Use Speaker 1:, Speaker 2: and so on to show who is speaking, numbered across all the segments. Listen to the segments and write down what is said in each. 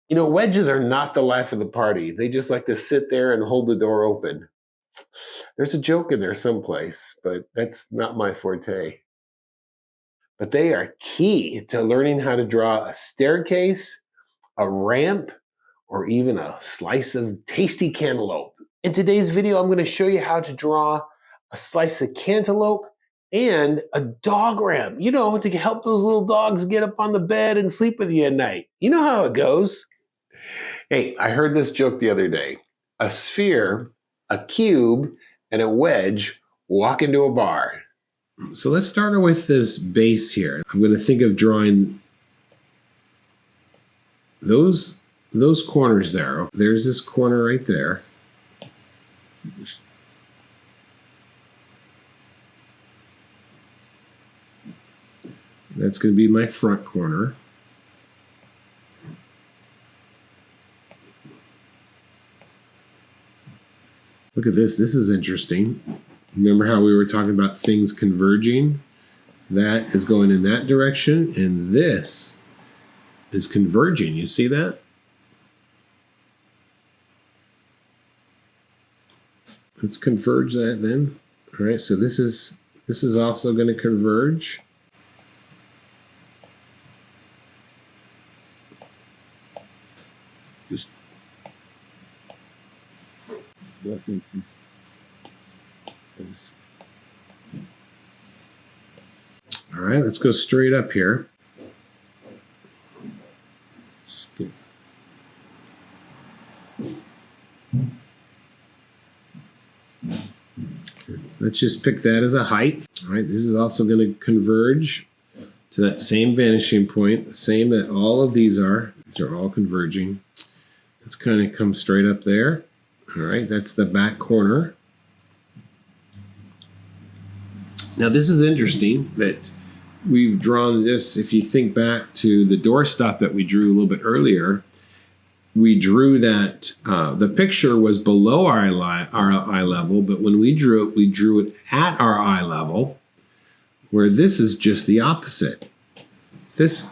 Speaker 1: You know, wedges are not the life of the party. They just like to sit there and hold the door open. There's a joke in there someplace, but that's not my forte. But they are key to learning how to draw a staircase, a ramp, or even a slice of tasty cantaloupe. In today's video, I'm going to show you how to draw a slice of cantaloupe and a dog ramp, you know, to help those little dogs get up on the bed and sleep with you at night. You know how it goes. Hey, I heard this joke the other day. A sphere, a cube, and a wedge walk into a bar. So let's start with this base here. I'm going to think of drawing those corners there. There's this corner right there. That's going to be my front corner. Look at this. This is interesting. Remember how we were talking about things converging? That is going in that direction, and this is converging. You see that? Let's converge that then. All right, so this is also going to converge. Just all right, let's go straight up here. Let's just pick that as a height. All right, this is also going to converge to that same vanishing point, the same that all of these are. These are all converging. Let's kind of come straight up there. All right, that's the back corner. Now this is interesting that we've drawn this. If you think back to the doorstop that we drew a little bit earlier, we drew that the picture was below our eye level, but when we drew it at our eye level, where this is just the opposite. This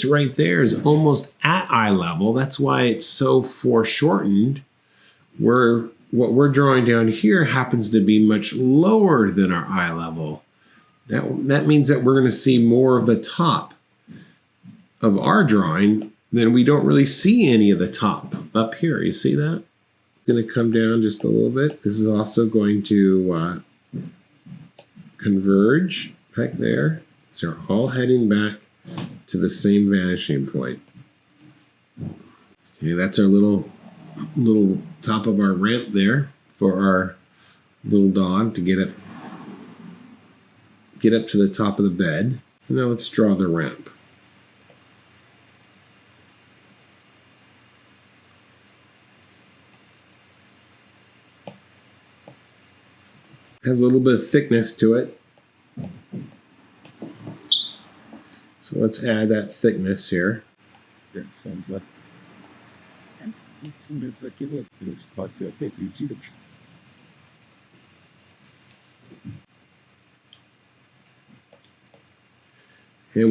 Speaker 1: right there is almost at eye level. That's why it's so foreshortened. Where what we're drawing down here happens to be much lower than our eye level. That means that we're going to see more of the top of our drawing. Then we don't really see any of the top up here. You see that? Going to come down just a little bit. This is also going to converge back there. So we're all heading back to the same vanishing point. Okay, that's our little top of our ramp there for our little dog to get up to the top of the bed. And now let's draw the ramp. Has a little bit of thickness to it. So let's add that thickness here. And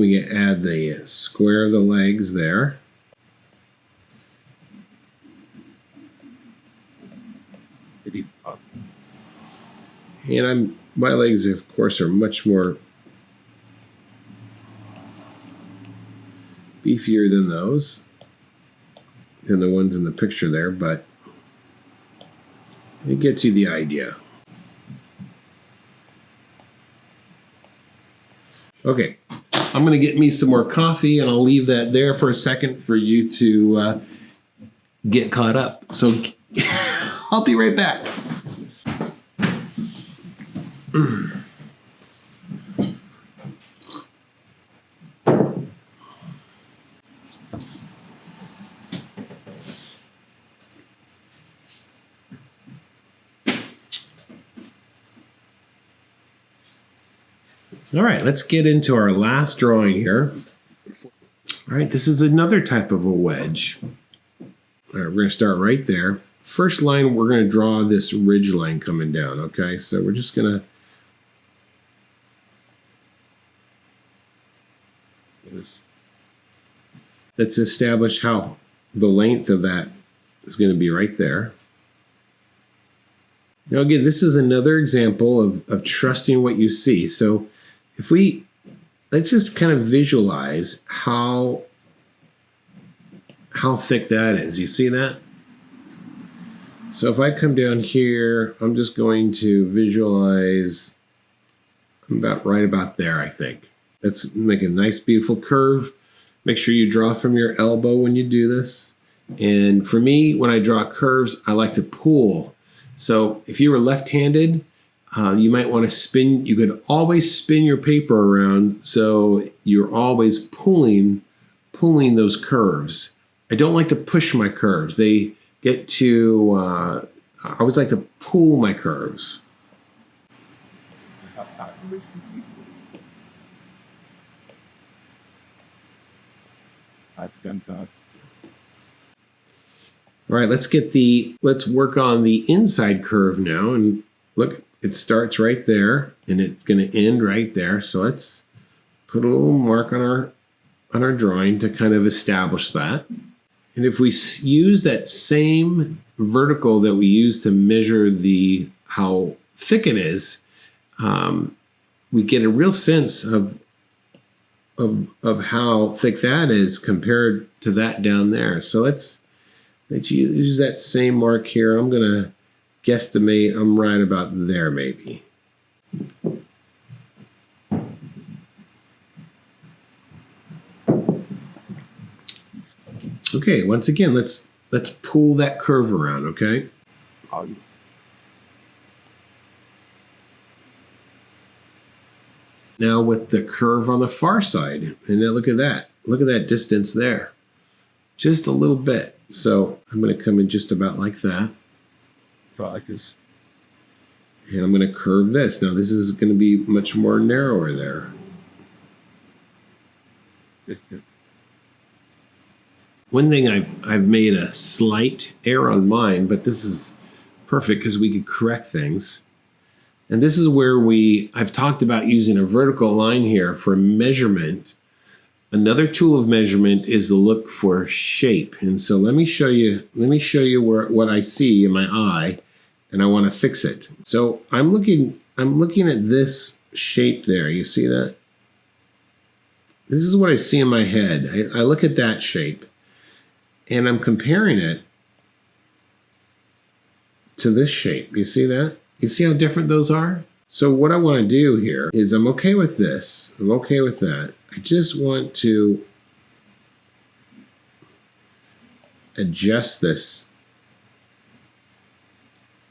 Speaker 1: we add the square of the legs there. And my legs, of course, are much more beefier than the ones in the picture there, but it gets you the idea. Okay, I'm going to get me some more coffee, and I'll leave that there for a second for you to get caught up. So I'll be right back. All right, let's get into our last drawing here. All right, this is another type of a wedge. All right, we're going to start right there. First line, we're going to draw this ridge line coming down, okay? So we're just going to let's establish how the length of that is going to be right there. Now again, this is another example of trusting what you see. So if let's just kind of visualize how thick that is. You see that? So if I come down here, I'm just going to visualize right about there, I think. Let's make a nice, beautiful curve. Make sure you draw from your elbow when you do this. And for me, when I draw curves, I like to pull. So if you were left-handed, you might want to spin. You could always spin your paper around so you're always pulling those curves. I don't like to push my curves. They get too, I always like to pull my curves.
Speaker 2: I've done that.
Speaker 1: All right, let's work on the inside curve now. And look, it starts right there and it's going to end right there. So let's put a little mark on our drawing to kind of establish that. And if we use that same vertical that we use to measure how thick it is, we get a real sense of how thick that is compared to that down there. So let's use that same mark here. I'm going to guesstimate I'm right about there maybe. Okay, once again, let's pull that curve around, okay? Now with the curve on the far side, and then look at that. Look at that distance there. Just a little bit. So I'm going to come in just about like that. And I'm going to curve this. Now this is going to be much more narrower there. One thing I've made a slight error on mine, but this is perfect because we could correct things. And this is where I've talked about using a vertical line here for measurement. Another tool of measurement is to look for shape. And so let me show you what I see in my eye, and I want to fix it. So I'm looking at this shape there. You see that? This is what I see in my head. I look at that shape. And I'm comparing it to this shape. You see that? You see how different those are? So what I want to do here is I'm okay with this. I'm okay with that. I just want to adjust this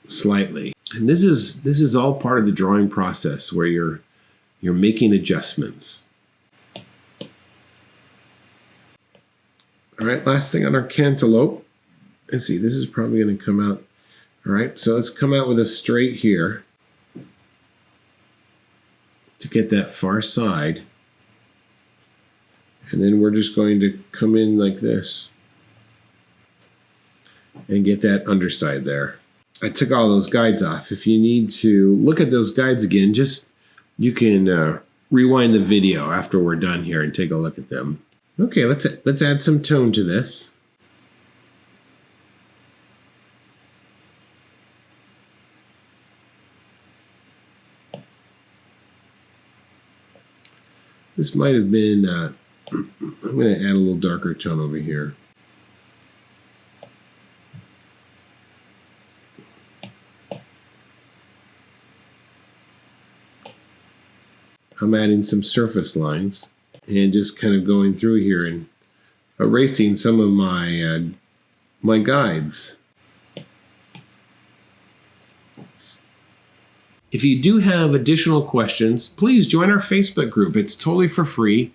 Speaker 1: slightly. And this is all part of the drawing process where you're making adjustments. All right, last thing on our cantaloupe. Let's see, this is probably going to come out. All right, so let's come out with a straight here to get that far side. And then we're just going to come in like this and get that underside there. I took all those guides off. If you need to look at those guides again, you can rewind the video after we're done here and take a look at them. Okay, let's add some tone to this. This might have been, I'm going to add a little darker tone over here. I'm adding some surface lines and just kind of going through here and erasing some of my my guides. If you do have additional questions, please join our Facebook group. It's totally for free.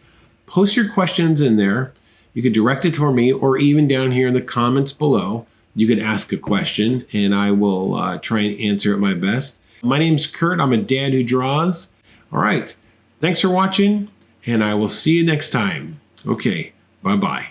Speaker 1: Post your questions in there. You could direct it toward me, or even down here in the comments below, you could ask a question and I will try and answer it my best. My name's Kurt. I'm a dad who draws. All right. Thanks for watching, and I will see you next time. Okay. Bye-bye.